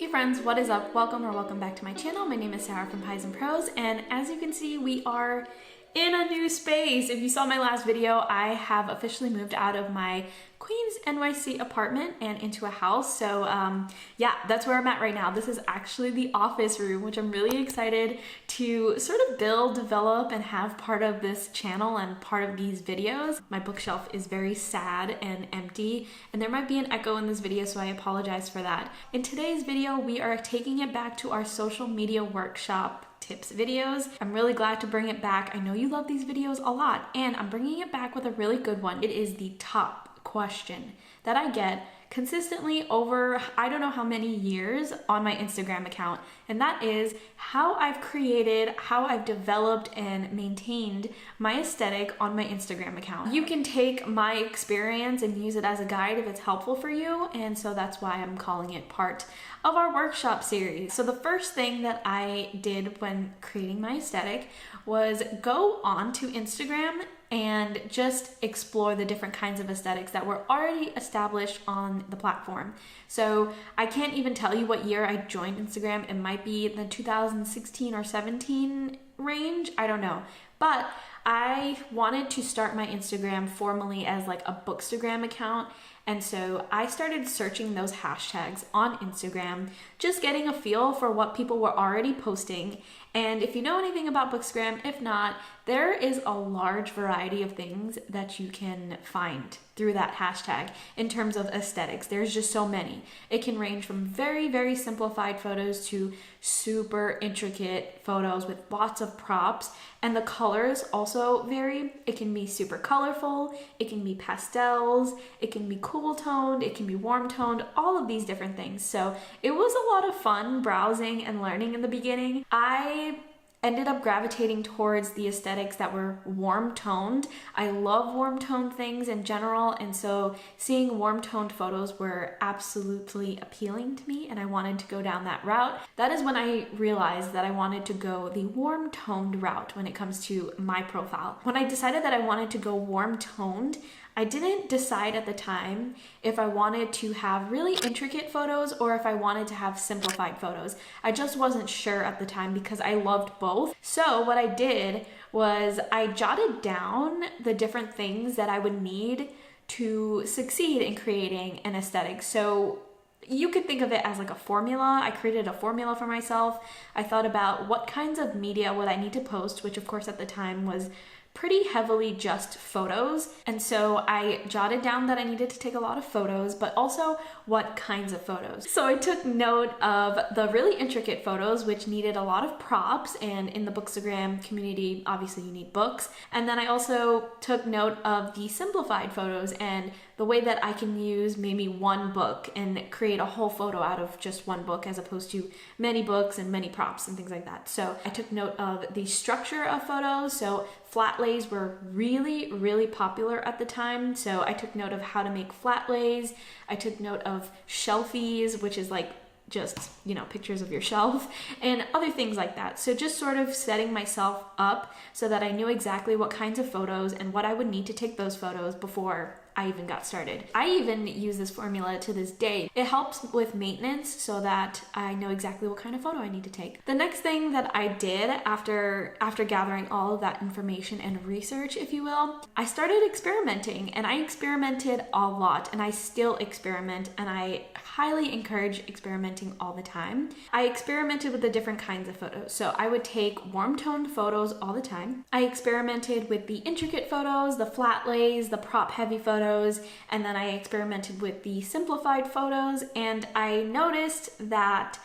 Hey friends, what is up? Welcome back to my channel. My name is Sarah from Pies and Prose, and as you can see, we are in a new space. If you saw my last video, I have officially moved out of my Queens, NYC apartment and into a house. So yeah, that's where I'm at right now. This is actually the office room, which I'm really excited to sort of build, develop, and have part of this channel and part of these videos. My bookshelf is very sad and empty, and there might be an echo in this video, so I apologize for that. In today's video, we are taking it back to our social media workshop tips videos. I'm really glad to bring it back. I know you love these videos a lot, and I'm bringing it back with a really good one. It is the top question that I get consistently over I don't know how many years on my Instagram account, and that is how I've created, how I've developed and maintained my aesthetic on my Instagram account. You can take my experience and use it as a guide if it's helpful for you, and so that's why I'm calling it part of our workshop series. So the first thing that I did when creating my aesthetic was go on to Instagram and just explore the different kinds of aesthetics that were already established on the platform. So I can't even tell you what year I joined Instagram. It might be the 2016 or 17 range, I don't know. But I wanted to start my Instagram formally as like a bookstagram account, and so I started searching those hashtags on Instagram, just getting a feel for what people were already posting. And if you know anything about Bookstagram, if not, there is a large variety of things that you can find through that hashtag in terms of aesthetics. There's just so many. It can range from very, very simplified photos to super intricate photos with lots of props, and the colors also vary. It can be super colorful, it can be pastels, it can be cool toned, it can be warm toned, all of these different things. So it was a lot of fun browsing and learning in the beginning. I ended up gravitating towards the aesthetics that were warm toned. I love warm toned things in general, and so seeing warm toned photos were absolutely appealing to me, and I wanted to go down that route. That is when I realized that I wanted to go the warm toned route when it comes to my profile. When I decided that I wanted to go warm toned, I didn't decide at the time if I wanted to have really intricate photos or if I wanted to have simplified photos. I just wasn't sure at the time because I loved both. So what I did was I jotted down the different things that I would need to succeed in creating an aesthetic. So you could think of it as like a formula. I created a formula for myself. I thought about what kinds of media would I need to post, which of course at the time was pretty heavily just photos. And so I jotted down that I needed to take a lot of photos, but also what kinds of photos. So I took note of the really intricate photos, which needed a lot of props, and in the Bookstagram community, obviously you need books. And then I also took note of the simplified photos and the way that I can use maybe one book and create a whole photo out of just one book as opposed to many books and many props and things like that. So I took note of the structure of photos. So flat lays were really, really popular at the time. So I took note of how to make flat lays. I took note of shelfies, which is like just, you know, pictures of your shelf and other things like that. So just sort of setting myself up so that I knew exactly what kinds of photos and what I would need to take those photos before I even got started. I even use this formula to this day. It helps with maintenance so that I know exactly what kind of photo I need to take. The next thing that I did after gathering all of that information and research, if you will, I started experimenting, and I experimented a lot, and I still experiment, and I highly encourage experimenting all the time. I experimented with the different kinds of photos. So I would take warm toned photos all the time. I experimented with the intricate photos, the flat lays, the prop heavy photos, and then I experimented with the simplified photos, and I noticed that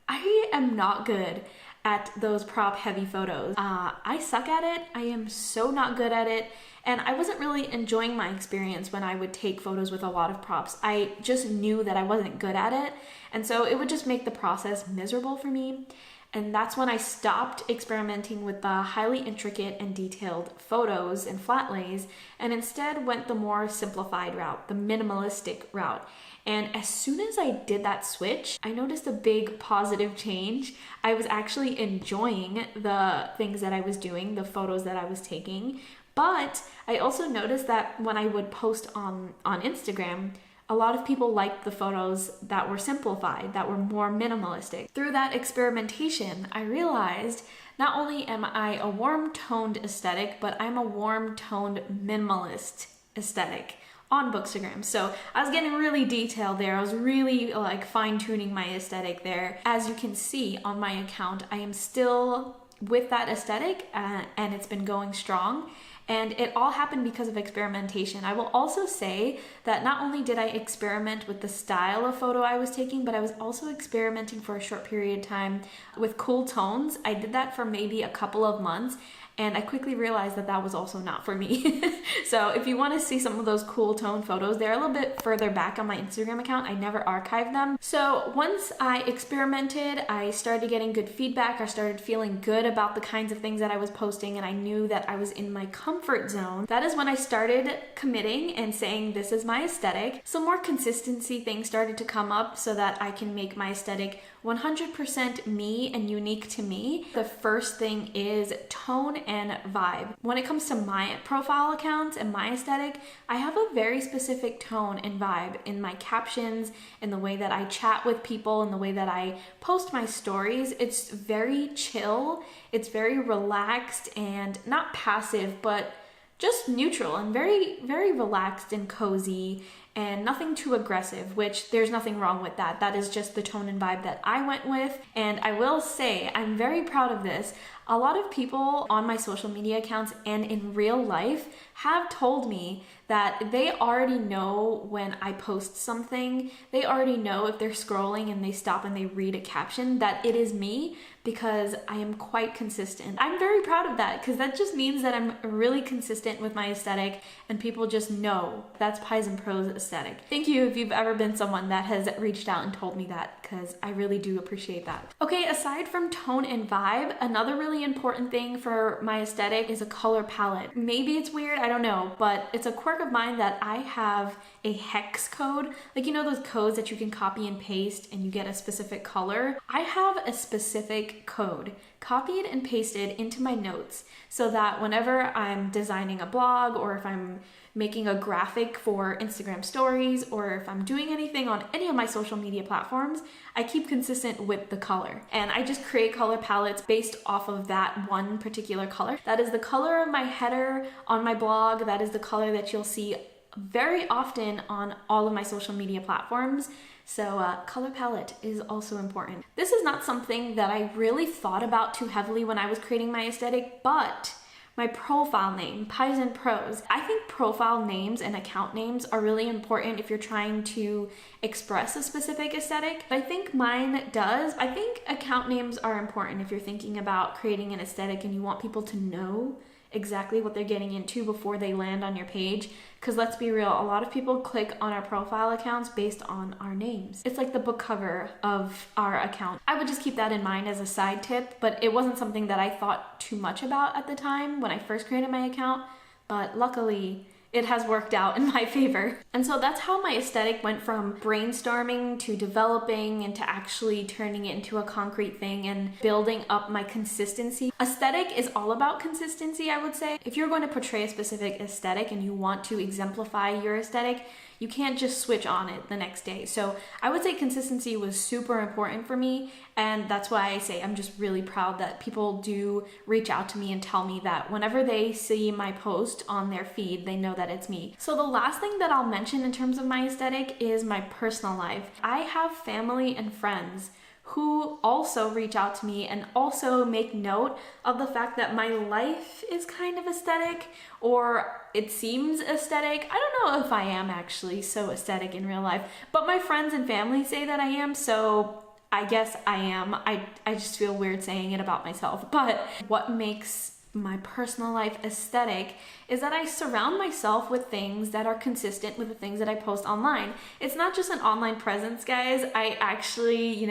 I am not good at those prop heavy photos. I suck at it. I am so not good at it, and I wasn't really enjoying my experience when I would take photos with a lot of props. I just knew that I wasn't good at it, and so it would just make the process miserable for me. And that's when I stopped experimenting with the highly intricate and detailed photos and flat lays, and instead went the more simplified route, the minimalistic route. And as soon as I did that switch, I noticed a big positive change. I was actually enjoying the things that I was doing, the photos that I was taking, but I also noticed that when I would post on Instagram, a lot of people liked the photos that were simplified, that were more minimalistic. Through that experimentation, I realized not only am I a warm-toned aesthetic, but I'm a warm-toned minimalist aesthetic on Bookstagram. So I was getting really detailed there. I was really like fine-tuning my aesthetic there. As you can see on my account, I am still with that aesthetic and it's been going strong. And it all happened because of experimentation. I will also say that not only did I experiment with the style of photo I was taking, but I was also experimenting for a short period of time with cool tones. I did that for maybe a couple of months, and I quickly realized that that was also not for me. So if you want to see some of those cool tone photos, they're a little bit further back on my Instagram account. I never archived them. So once I experimented, I started getting good feedback. I started feeling good about the kinds of things that I was posting, and I knew that I was in my comfort zone. That is when I started committing and saying, this is my aesthetic. Some more consistency things started to come up so that I can make my aesthetic 100% me and unique to me. The first thing is tone and vibe. When it comes to my profile accounts and my aesthetic, I have a very specific tone and vibe in my captions, in the way that I chat with people, in the way that I post my stories. It's very chill, it's very relaxed and not passive, but just neutral and very, very relaxed and cozy and nothing too aggressive, which there's nothing wrong with that. That is just the tone and vibe that I went with. And I will say, I'm very proud of this. A lot of people on my social media accounts and in real life have told me that they already know when I post something. They already know if they're scrolling and they stop and they read a caption that it is me, because I am quite consistent. I'm very proud of that, because that just means that I'm really consistent with my aesthetic and people just know that's Pies and Prose aesthetic. Thank you if you've ever been someone that has reached out and told me that, because I really do appreciate that. Okay, aside from tone and vibe, another really important thing for my aesthetic is a color palette. Maybe it's weird, I don't know, but it's a quirk of mine that I have a hex code. Like, you know those codes that you can copy and paste and you get a specific color? I have a specific code copied and pasted into my notes so that whenever I'm designing a blog, or if I'm making a graphic for Instagram stories, or if I'm doing anything on any of my social media platforms, I keep consistent with the color. And I just create color palettes based off of that one particular color. That is the color of my header on my blog. That is the color that you'll see very often on all of my social media platforms. So color palette is also important. This is not something that I really thought about too heavily when I was creating my aesthetic, but my profile name, Pies and Prose. I think profile names and account names are really important if you're trying to express a specific aesthetic. I think mine does. I think account names are important if you're thinking about creating an aesthetic and you want people to know exactly what they're getting into before they land on your page. Because let's be real, a lot of people click on our profile accounts based on our names. It's like the book cover of our account. I would just keep that in mind as a side tip, but it wasn't something that I thought too much about at the time when I first created my account, but luckily it has worked out in my favor. And so that's how my aesthetic went from brainstorming to developing and to actually turning it into a concrete thing and building up my consistency. Aesthetic is all about consistency, I would say. If you're going to portray a specific aesthetic and you want to exemplify your aesthetic, you can't just switch on it the next day. So I would say consistency was super important for me, and that's why I say I'm just really proud that people do reach out to me and tell me that whenever they see my post on their feed, they know that it's me. So the last thing that I'll mention in terms of my aesthetic is my personal life. I have family and friends who also reach out to me and also make note of the fact that my life is kind of aesthetic, or it seems aesthetic. I don't know if I am actually so aesthetic in real life, but my friends and family say that I am, so I guess I am. I just feel weird saying it about myself. But what makes my personal life aesthetic is that I surround myself with things that are consistent with the things that I post online. It's not just an online presence, guys. I actually,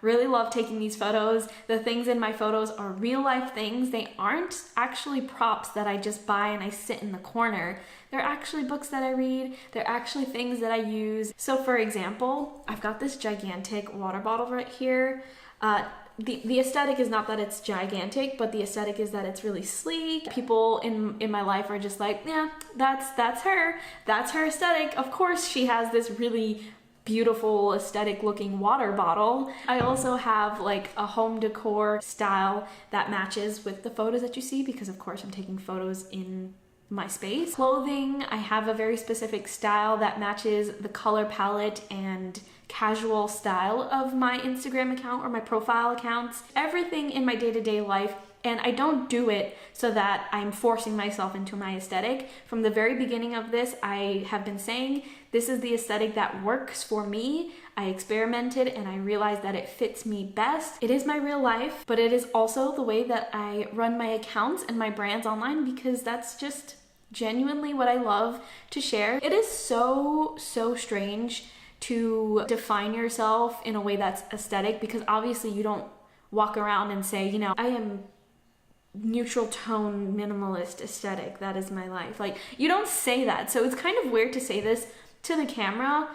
really love taking these photos. The things in my photos are real life things. They aren't actually props that I just buy and I sit in the corner. They're actually books that I read. They're actually things that I use. So for example, I've got this gigantic water bottle right here. the aesthetic is not that it's gigantic, but the aesthetic is that it's really sleek. People in my life are just like, yeah, that's her aesthetic. Of course she has this really beautiful aesthetic looking water bottle. I also have like a home decor style that matches with the photos that you see, because of course I'm taking photos in my space. Clothing, I have a very specific style that matches the color palette and casual style of my Instagram account or my profile accounts. Everything in my day-to-day life, and I don't do it so that I'm forcing myself into my aesthetic. From the very beginning of this, I have been saying this is the aesthetic that works for me. I experimented and I realized that it fits me best. It is my real life, but it is also the way that I run my accounts and my brands online, because that's just genuinely what I love to share. It is so strange to define yourself in a way that's aesthetic, because obviously you don't walk around and say, you know, I am neutral tone minimalist aesthetic, that is my life. Like, you don't say that. So it's kind of weird to say this to the camera,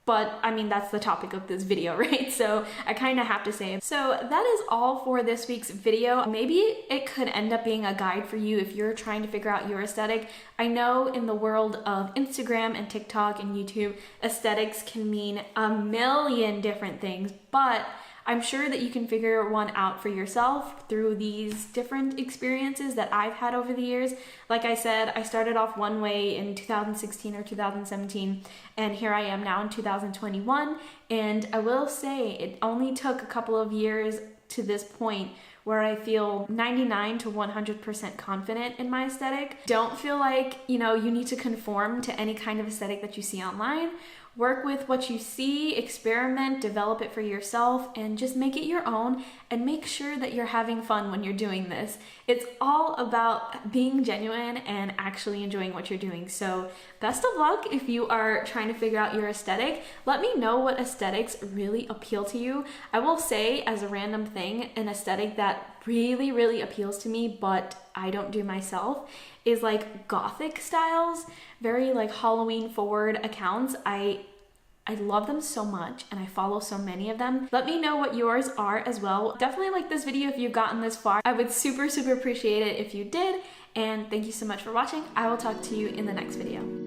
but I mean, that's the topic of this video, right? So I kind of have to say it. So that is all for this week's video. Maybe it could end up being a guide for you if you're trying to figure out your aesthetic. I know in the world of Instagram and TikTok and YouTube, aesthetics can mean a million different things, but I'm sure that you can figure one out for yourself through these different experiences that I've had over the years. Like I said, I started off one way in 2016 or 2017, and here I am now in 2021. And I will say it only took a couple of years to this point where I feel 99 to 100% confident in my aesthetic. Don't feel like, you know, you need to conform to any kind of aesthetic that you see online. Work with what you see, experiment, develop it for yourself, and just make it your own, and make sure that you're having fun when you're doing this. It's all about being genuine and actually enjoying what you're doing. So best of luck if you are trying to figure out your aesthetic. Let me know what aesthetics really appeal to you. I will say, as a random thing, an aesthetic that really appeals to me, but I don't do myself, is like gothic styles, very like Halloween forward accounts. I love them so much, and I follow so many of them. Let me know what yours are as well. Definitely like this video if you've gotten this far. I would super appreciate it if you did, and thank you so much for watching. I will talk to you in the next video.